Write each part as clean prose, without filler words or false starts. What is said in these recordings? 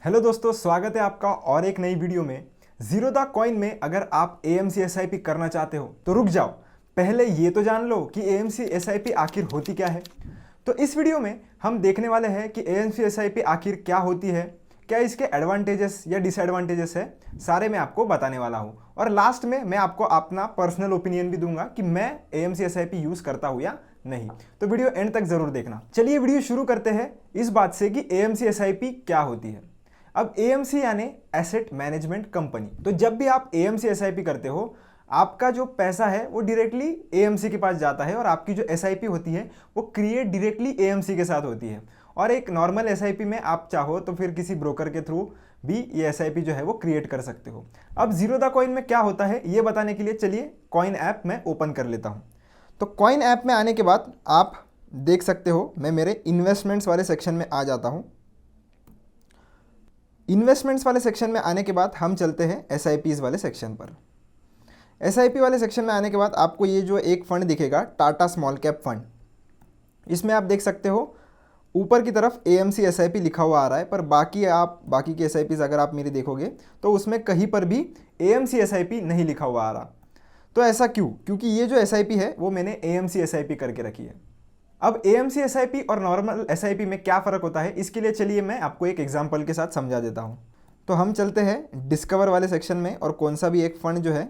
Hello दोस्तों, स्वागत है आपका और एक नई वीडियो में। जीरोधा कॉइन में अगर आप एएमसी एसआईपी करना चाहते हो तो रुक जाओ, पहले ये तो जान लो कि एएमसी एसआईपी आखिर होती क्या है। तो इस वीडियो में हम देखने वाले हैं कि एएमसी एसआईपी आखिर क्या होती है, क्या इसके एडवांटेजेस या डिसएडवांटेजेस है, सारे मैं आपको बताने वाला हूँ। और लास्ट में मैं आपको अपना पर्सनल ओपिनियन भी दूंगा कि मैं एएमसी एसआईपी यूज़ करता हूँ या नहीं। तो वीडियो एंड तक जरूर देखना। चलिए वीडियो शुरू करते हैं इस बात से कि एएमसी एसआईपी क्या होती है। अब एएमसी यानी एसेट मैनेजमेंट कंपनी। तो जब भी आप एएमसी एसआईपी करते हो, आपका जो पैसा है वो डायरेक्टली एएमसी के पास जाता है और आपकी जो एसआईपी होती है वो क्रिएट डायरेक्टली एएमसी के साथ होती है। और एक नॉर्मल एसआईपी में आप चाहो तो फिर किसी ब्रोकर के थ्रू भी ये एसआईपी जो है वो क्रिएट कर सकते हो। अब जीरोधा कॉइन में क्या होता है ये बताने के लिए चलिए कॉइन ऐप में ओपन कर लेता हूँ। तो कॉइन ऐप में आने के बाद आप देख सकते हो, मैं मेरे इन्वेस्टमेंट्स वाले सेक्शन में आ जाता हूँ। इन्वेस्टमेंट्स वाले सेक्शन में आने के बाद हम चलते हैं एसआईपीज़ वाले सेक्शन पर। एसआईपी वाले सेक्शन में आने के बाद आपको ये जो एक फ़ंड दिखेगा, टाटा स्मॉल कैप फंड, इसमें आप देख सकते हो ऊपर की तरफ एएमसी एसआईपी लिखा हुआ आ रहा है, पर बाकी की एसआईपीज़ अगर आप मेरी देखोगे तो उसमें कहीं पर भी एएमसी एसआईपी नहीं लिखा हुआ आ रहा। तो ऐसा क्यों? क्योंकि ये जो एसआईपी है वो मैंने एएमसी एसआईपी करके रखी है। अब एएमसी एसआईपी और नॉर्मल एसआईपी में क्या फ़र्क होता है, इसके लिए चलिए मैं आपको एक एग्जांपल के साथ समझा देता हूँ। तो हम चलते हैं डिस्कवर वाले सेक्शन में और कौन सा भी एक फ़ंड जो है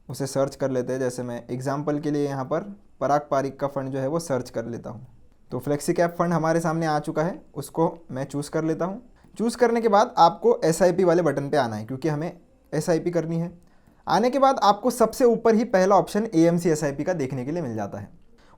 उसे सर्च कर लेते हैं। जैसे मैं एग्जांपल के लिए यहाँ पर पराग पारिक का फ़ंड जो है वो सर्च कर लेता हूँ। तो फ्लेक्सी कैप फंड हमारे सामने आ चुका है, उसको मैं चूज़ कर लेता हूँ। चूज़ करने के बाद आपको एसआईपी वाले बटन पर आना है क्योंकि हमें एसआईपी करनी है। आने के बाद आपको सबसे ऊपर ही पहला ऑप्शन एएमसी एसआईपी का देखने के लिए मिल जाता है।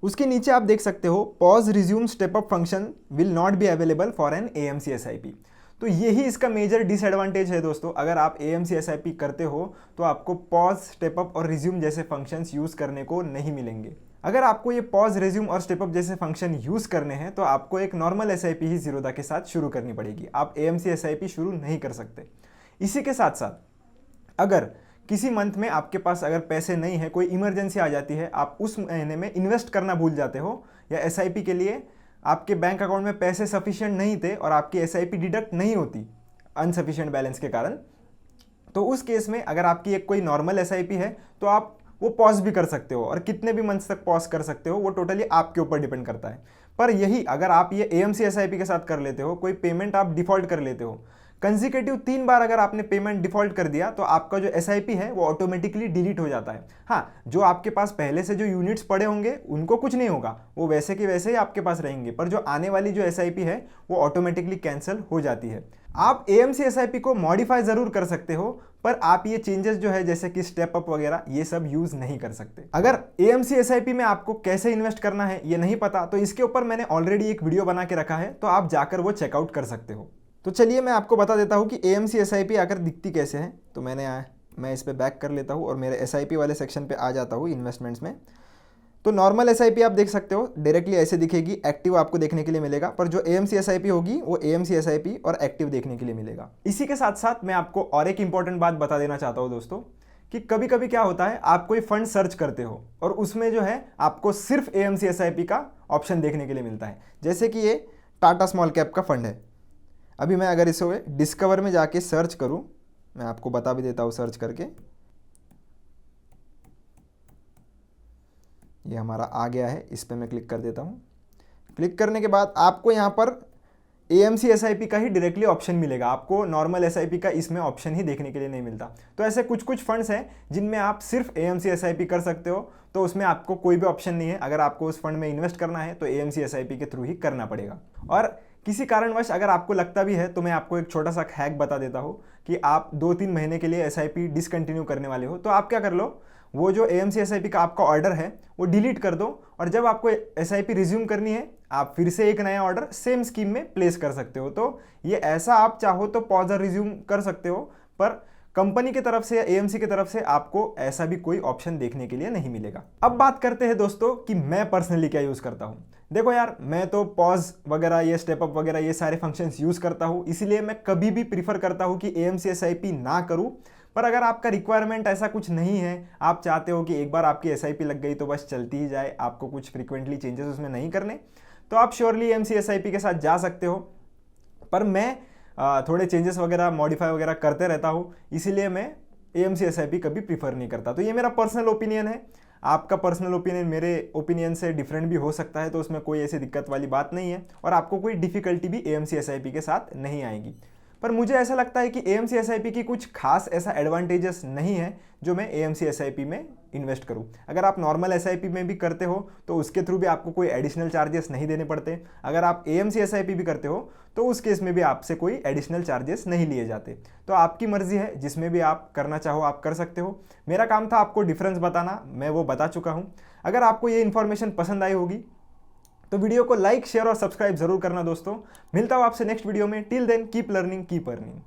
उसके नीचे आप देख सकते हो pause resume step up function will not be available for an AMC SIP. तो यही इसका मेजर डिसएडवांटेज है दोस्तों। अगर आप एएमसी एसआईपी करते हो तो आपको पॉज, स्टेप अप और रिज्यूम जैसे फंक्शंस यूज़ करने को नहीं मिलेंगे। अगर आपको ये पॉज, रिज्यूम और स्टेप अप जैसे फंक्शन यूज़ करने हैं तो आपको एक नॉर्मल एसआईपी ही जीरोधा के साथ शुरू करनी पड़ेगी। आप एएमसी एसआईपी शुरू नहीं कर सकते। इसी के साथ साथ अगर किसी मंथ में आपके पास अगर पैसे नहीं है, कोई इमरजेंसी आ जाती है, आप उस महीने में इन्वेस्ट करना भूल जाते हो या एसआईपी के लिए आपके बैंक अकाउंट में पैसे सफिशिएंट नहीं थे और आपकी एसआईपी डिडक्ट नहीं होती अनसफिशिएंट बैलेंस के कारण, तो उस केस में अगर आपकी एक कोई नॉर्मल एसआईपी है तो आप वो पॉज भी कर सकते हो और कितने भी मंथ्स तक पॉज कर सकते हो, वो टोटली आपके ऊपर डिपेंड करता है। पर यही अगर आप ये एएमसी एसआईपी के साथ कर लेते हो, कोई पेमेंट आप डिफॉल्ट कर लेते हो, कंसिक्यूटिव 3 बार अगर आपने पेमेंट डिफॉल्ट कर दिया तो आपका जो एसआईपी है वो ऑटोमेटिकली डिलीट हो जाता है। हाँ, जो आपके पास पहले से जो यूनिट्स पड़े होंगे उनको कुछ नहीं होगा, वो वैसे के वैसे ही आपके पास रहेंगे, पर जो आने वाली जो एसआईपी है वो ऑटोमेटिकली कैंसिल हो जाती है। आप एएमसी एसआईपी को मॉडिफाई जरूर कर सकते हो, पर आप ये चेंजेस जो है जैसे कि स्टेप अप वगैरह ये सब यूज नहीं कर सकते। अगर एएमसी एसआईपी में आपको कैसे इन्वेस्ट करना है ये नहीं पता तो इसके ऊपर मैंने ऑलरेडी एक वीडियो बना के रखा है, तो आप जाकर वो चेकआउट कर सकते हो। तो चलिए मैं आपको बता देता हूँ कि एएमसी एसआईपी आकर दिखती कैसे है। तो मैं इस पर बैक कर लेता हूँ और मेरे एसआईपी वाले सेक्शन पे आ जाता हूँ इन्वेस्टमेंट्स में। तो नॉर्मल एसआईपी आप देख सकते हो डायरेक्टली ऐसे दिखेगी, एक्टिव आपको देखने के लिए मिलेगा, पर जो एएमसी एसआईपी होगी वो एएमसी एसआईपी और एक्टिव देखने के लिए मिलेगा। इसी के साथ साथ मैं आपको और एक इंपॉर्टेंट बात बता देना चाहता हूँ दोस्तों कि कभी कभी क्या होता है, आप कोई फंड सर्च करते हो और उसमें जो है आपको सिर्फ एएमसी एसआईपी का ऑप्शन देखने के लिए मिलता है। जैसे कि ये टाटा स्मॉल कैप का फंड है। अभी मैं अगर इसे डिस्कवर में जाके सर्च करूं, मैं आपको बता भी देता हूं सर्च करके, ये हमारा आ गया है, इस पर मैं क्लिक कर देता हूं। क्लिक करने के बाद आपको यहां पर एएमसी एसआईपी का ही डायरेक्टली ऑप्शन मिलेगा, आपको नॉर्मल एसआईपी का इसमें ऑप्शन ही देखने के लिए नहीं मिलता। तो ऐसे कुछ कुछ फंड्स हैं जिनमें आप सिर्फ एएमसी एसआईपी कर सकते हो, तो उसमें आपको कोई भी ऑप्शन नहीं है। अगर आपको उस फंड में इन्वेस्ट करना है तो एएमसी एसआईपी के थ्रू ही करना पड़ेगा। और किसी कारणवश अगर आपको लगता भी है तो मैं आपको एक छोटा सा हैक बता देता हूँ कि आप 2-3 महीने के लिए एसआईपी डिसकंटिन्यू करने वाले हो, तो आप क्या कर लो, वो जो एएमसी एसआईपी का आपका ऑर्डर है वो डिलीट कर दो और जब आपको एसआईपी रिज्यूम करनी है आप फिर से एक नया ऑर्डर सेम स्कीम में प्लेस कर सकते हो। तो ये ऐसा आप चाहो तो पॉज और रिज्यूम कर सकते हो, पर कंपनी की तरफ से या एएमसी की तरफ से आपको ऐसा भी कोई ऑप्शन देखने के लिए नहीं मिलेगा। अब बात करते हैं दोस्तों कि मैं पर्सनली क्या यूज़ करता हूँ। देखो यार, मैं तो पॉज वगैरह, ये स्टेप अप वगैरह, ये सारे फंक्शंस यूज़ करता हूँ, इसलिए मैं कभी भी प्रीफर करता हूँ कि एएमसी एसआईपी ना करूँ। पर अगर आपका रिक्वायरमेंट ऐसा कुछ नहीं है, आप चाहते हो कि एक बार आपकी एसआईपी लग गई तो बस चलती ही जाए, आपको कुछ फ्रीक्वेंटली चेंजेस उसमें नहीं करने, तो आप श्योरली एएमसी एसआईपी के साथ जा सकते हो। पर मैं थोड़े चेंजेस वगैरह मॉडिफाई वगैरह करते रहता हूँ, इसीलिए मैं AMC SIP कभी प्रीफर नहीं करता। तो ये मेरा पर्सनल ओपिनियन है, आपका पर्सनल ओपिनियन मेरे ओपिनियन से डिफरेंट भी हो सकता है, तो उसमें कोई ऐसी दिक्कत वाली बात नहीं है और आपको कोई डिफिकल्टी भी AMC SIP के साथ नहीं आएगी। पर मुझे ऐसा लगता है कि AMC SIP की कुछ खास ऐसा एडवांटेजेस नहीं है जो मैं AMC SIP में इन्वेस्ट करूं। अगर आप नॉर्मल SIP में भी करते हो तो उसके थ्रू भी आपको कोई एडिशनल चार्जेस नहीं देने पड़ते। अगर आप AMC SIP भी करते हो तो उस केस में भी आपसे कोई एडिशनल चार्जेस नहीं लिए जाते। तो आपकी मर्जी है, जिसमें भी आप करना चाहो आप कर सकते हो। मेरा काम था आपको डिफरेंस बताना, मैं वो बता चुका हूँ। अगर आपको ये इन्फॉर्मेशन पसंद आई होगी तो वीडियो को लाइक, शेयर और सब्सक्राइब जरूर करना दोस्तों। मिलता हूँ आपसे नेक्स्ट वीडियो में। Till then keep learning, keep earning.